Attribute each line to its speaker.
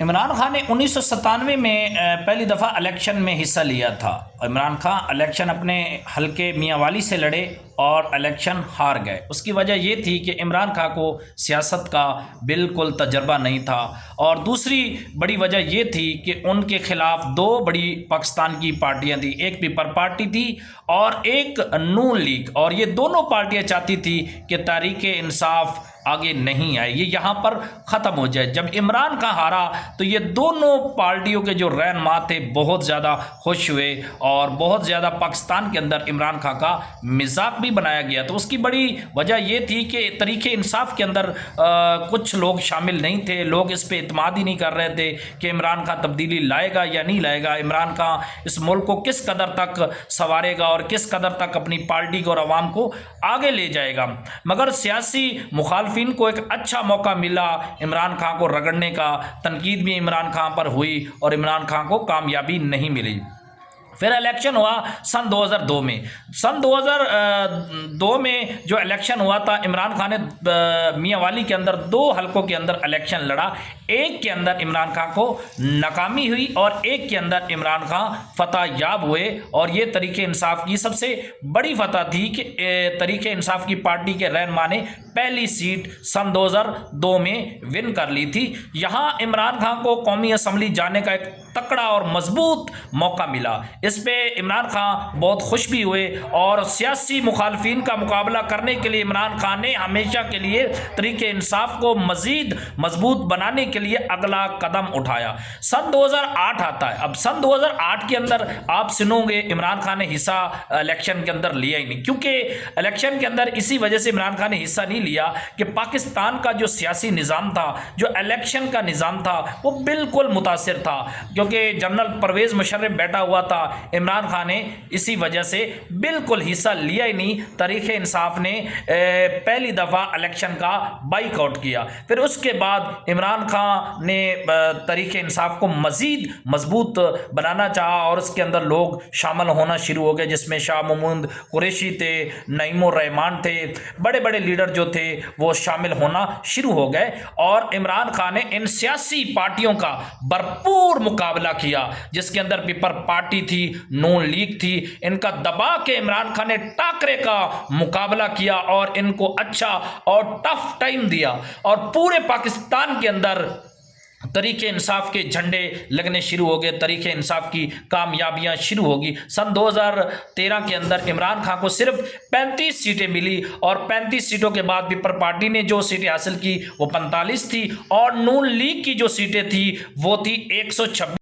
Speaker 1: عمران خان نے 1997 میں پہلی دفعہ الیکشن میں حصہ لیا تھا۔ عمران خان الیکشن اپنے حلقے میاں والی سے لڑے اور الیکشن ہار گئے۔ اس کی وجہ یہ تھی کہ عمران خان کو سیاست کا بالکل تجربہ نہیں تھا، اور دوسری بڑی وجہ یہ تھی کہ ان کے خلاف دو بڑی پاکستان کی پارٹیاں تھیں، ایک پیپل پارٹی تھی اور ایک نون لیگ، اور یہ دونوں پارٹیاں چاہتی تھی کہ تحریک انصاف آگے نہیں آئے، یہ یہاں پر ختم ہو جائے۔ جب عمران خان ہارا تو یہ دونوں پارٹیوں کے جو رہنما تھے بہت زیادہ خوش ہوئے، اور بہت زیادہ پاکستان کے اندر عمران خان کا مذاق بھی بنایا گیا۔ تو اس کی بڑی وجہ یہ تھی کہ تحریک انصاف کے اندر کچھ لوگ شامل نہیں تھے، لوگ اس پہ اعتماد ہی نہیں کر رہے تھے کہ عمران خان تبدیلی لائے گا یا نہیں لائے گا، عمران خان اس ملک کو کس قدر تک سنوارے گا اور کس قدر تک اپنی پارٹی کو اور عوام کو آگے لے جائے گا۔ مگر سیاسی مخالفین کو ایک اچھا موقع ملا عمران خان کو رگڑنے کا، تنقید بھی عمران خان پر ہوئی اور عمران خان کو کامیابی نہیں ملی۔ پھر الیکشن ہوا سن 2002 میں۔ سن 2002 میں جو الیکشن ہوا تھا، عمران خان نے میاں والی کے اندر دو حلقوں کے اندر الیکشن لڑا، ایک کے اندر عمران خان کو ناکامی ہوئی اور ایک کے اندر عمران خان فتح یاب ہوئے، اور یہ تحریک انصاف کی سب سے بڑی فتح تھی کہ تحریک انصاف کی پارٹی کے رہنما نے پہلی سیٹ سن 2002 میں ون کر لی تھی۔ یہاں عمران خان کو قومی اسمبلی جانے کا ایک تکڑا اور مضبوط موقع ملا۔ اس پہ عمران خان بہت خوش بھی ہوئے، اور سیاسی مخالفین کا مقابلہ کرنے کے لیے عمران خان نے ہمیشہ کے لیے تحریک انصاف کو مزید مضبوط بنانے کے لیے اگلا قدم اٹھایا۔ سن 2008 آتا ہے۔ اب سن 2008 کے اندر آپ سنو گے عمران خان نے حصہ الیکشن کے اندر لیا ہی نہیں، کیونکہ الیکشن کے اندر اسی وجہ سے عمران خان نے حصہ نہیں لیا کہ پاکستان کا جو سیاسی نظام تھا، جو الیکشن کا نظام تھا، وہ بالکل متاثر تھا، کیونکہ جنرل پرویز مشرف بیٹھا ہوا تھا۔ عمران خان نے اسی وجہ سے بالکل حصہ لیا ہی نہیں۔ تحریک انصاف نے پہلی دفعہ الیکشن کا بائیک آؤٹ کیا۔ پھر اس کے بعد عمران خان نے تحریک انصاف کو مزید مضبوط بنانا چاہا، اور اس کے اندر لوگ شامل ہونا شروع ہو گئے، جس میں شاہ محمود قریشی تھے، نعیم الرحمان تھے، بڑے بڑے لیڈر جو تھے وہ شامل ہونا شروع ہو گئے، اور عمران خان نے ان سیاسی پارٹیوں کا بھرپور مقابلہ کیا، جس کے اندر پیپل پارٹی تھی، نون لیگ تھی۔ ان کا دبا کے عمران خان نے ٹاکرے کا مقابلہ کیا اور ان کو اچھا اور ٹف ٹائم دیا، اور پورے پاکستان کے اندر تحریک انصاف کے جھنڈے لگنے شروع ہو گئے، تحریک انصاف کی کامیابیاں شروع ہوگی۔ سن 2013 کے اندر عمران خان کو صرف 35 سیٹیں ملی، اور 35 سیٹوں کے بعد پیپل پارٹی نے جو سیٹیں حاصل کی وہ 45 تھی، اور نون لیگ کی جو سیٹیں تھی وہ تھی 126۔